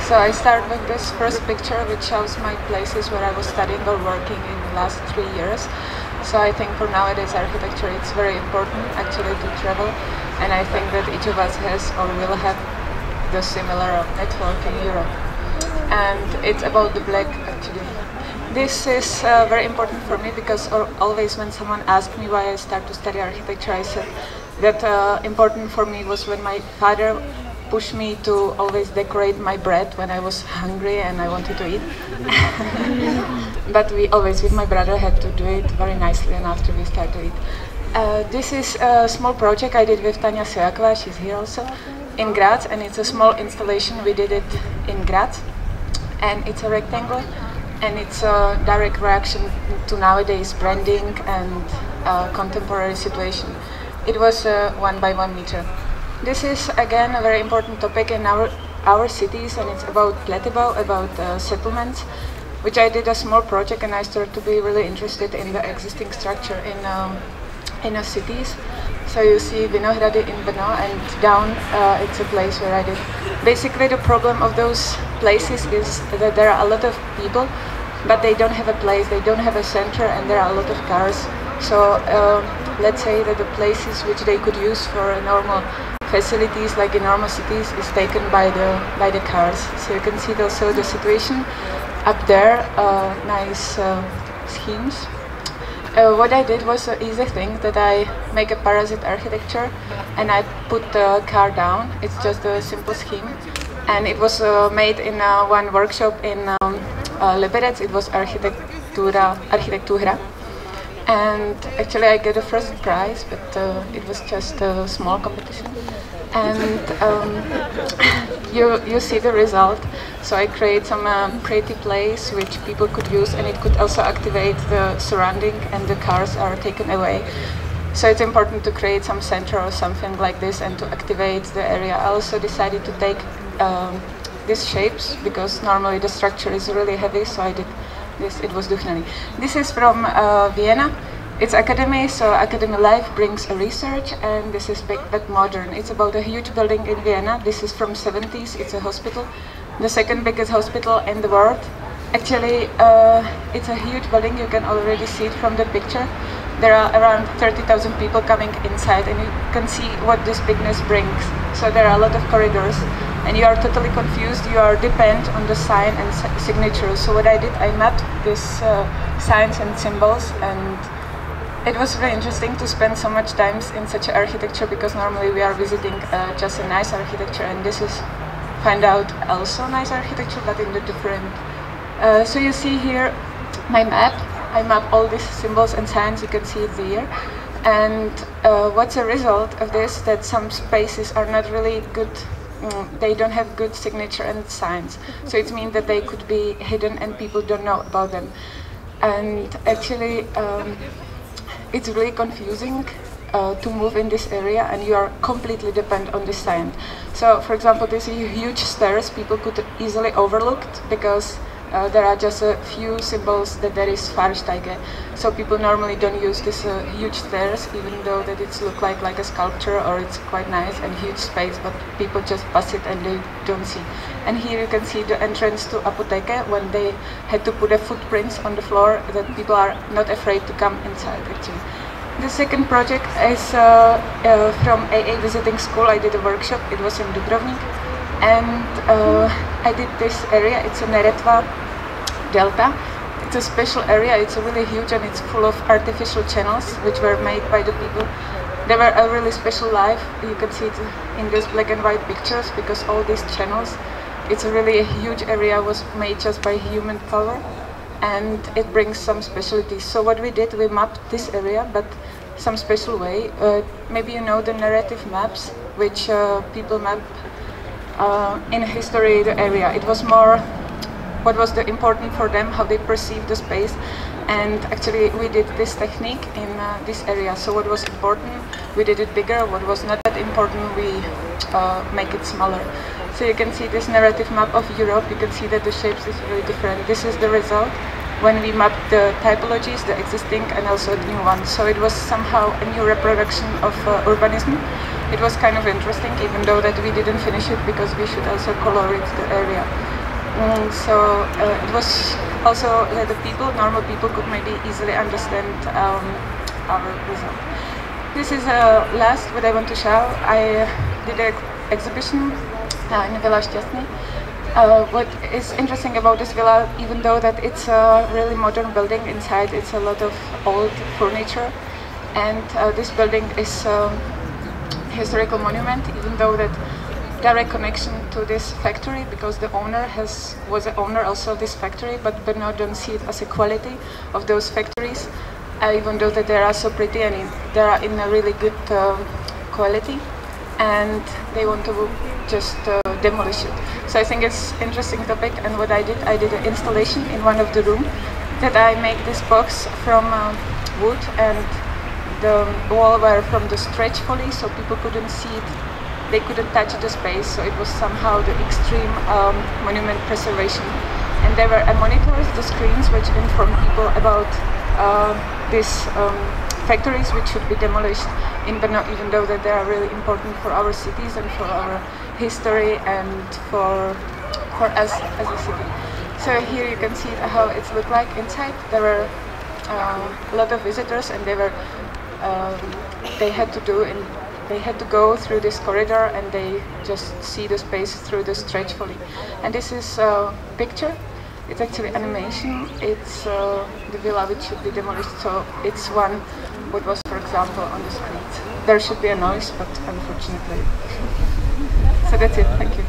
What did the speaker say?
So I start with this first picture, which shows my places where I was studying or working in the last 3 years. So I think for nowadays architecture it's very important actually to travel, and I think that each of us has or will have the similar network in Europe. And it's about the black actually. This is very important for me because always when someone asked me why I started to study architecture, I said that important for me was when my father pushed me to always decorate my bread when I was hungry and I wanted to eat. But we always, with my brother, had to do it very nicely, and after we started to eat. This is a small project I did with Tanya Sojakova, she's here also, in Graz, and it's a small installation. We did it in Graz, and it's a rectangle, and it's a direct reaction to nowadays branding and contemporary situation. It was 1 by 1 meter. This is again a very important topic in our cities, and it's about Pletibau, about settlements, which I did a small project, and I started to be really interested in the existing structure in the cities. So you see Vinohrady in Brno, and down it's a place where I did. Basically the problem of those places is that there are a lot of people, but they don't have a place, they don't have a center, and there are a lot of cars. So let's say that the places which they could use for a normal facilities like in normal cities is taken by the cars. So you can see also the situation up there, nice schemes. What I did was an easy thing, that I make a parasite architecture and I put the car down. It's just a simple scheme, and it was made in one workshop in Liberec. It was Architektura. And actually I got a first prize, but it was just a small competition. And you see the result. So I create some pretty place which people could use, and it could also activate the surrounding, and the cars are taken away. So it's important to create some center or something like this and to activate the area. I also decided to take these shapes because normally the structure is really heavy, so I did this. It was Duchnany. This is from Vienna. It's academy, so academy life brings a research, and this is big but modern. It's about a huge building in Vienna. This is from 70s. It's a hospital, the second biggest hospital in the world. Actually, it's a huge building. You can already see it from the picture. There are around 30,000 people coming inside, and you can see what this bigness brings. So there are a lot of corridors, and you are totally confused. You are dependent on the sign and signatures. So what I did, I mapped these signs and symbols, and it was very interesting to spend so much time in such an architecture, because normally we are visiting just a nice architecture, and this is find out also nice architecture, but in the different. So you see here my map. I map all these symbols and signs. You can see it here. And what's a result of this? That some spaces are not really good. They don't have good signature and signs. So it means that they could be hidden and people don't know about them. And actually, it's really confusing to move in this area, and you are completely dependent on the sign. So, for example, these huge stairs people could easily overlook because there are just a few symbols that there is FREESTYLE. So people normally don't use this huge stairs, even though that it's look like a sculpture or it's quite nice and huge space, but people just pass it and they don't see. And here you can see the entrance to Apotheke, when they had to put a footprints on the floor, that people are not afraid to come inside actually. The second project is from AA Visiting School. I did a workshop. It was in Dubrovnik. And I did this area. It's a Neretva Delta. It's a special area. It's really huge, and it's full of artificial channels which were made by the people. They were a really special life. You can see it in these black and white pictures, because all these channels, it's a really huge area, was made just by human power, and it brings some specialties. So what we did, we mapped this area, but some special way. Maybe you know the narrative maps, which people map in history the area. It was more what was the important for them, how they perceive the space, and actually we did this technique in this area. So what was important, we did it bigger. What was not that important, we make it smaller. So you can see this narrative map of Europe. You can see that the shapes is very different. This is the result when we mapped the typologies, the existing and also the new ones. So it was somehow a new reproduction of urbanism. It was kind of interesting, even though that we didn't finish it because we should also color it the area. It was also that the people, normal people, could maybe easily understand our result. This is last what I want to show. I did an exhibition in Villa Šťastný. What is interesting about this villa, even though that it's a really modern building, inside it's a lot of old furniture, and this building is a historical monument, even though that direct connection to this factory, because the owner was the owner also of this factory, but Brno don't see it as a quality of those factories, even though that they are so pretty and they are in a really good quality, and they want to just demolish it. So I think it's an interesting topic, and what I did an installation in one of the rooms that I make this box from wood, and the wall were from the stretch folly, so people couldn't see it. They couldn't touch the space, so it was somehow the extreme monument preservation. And there were monitors, the screens, which inform people about these factories which should be demolished in Brno, even though that they are really important for our cities and for our history and for us as a city. So here you can see how it looked like inside. There were a lot of visitors, and they had to go through this corridor, and they just see the space through the stretch folly. And this is a picture. It's actually animation. It's the villa which should be demolished. So it's one what was, for example, on the street. There should be a noise, but unfortunately. So that's it. Thank you.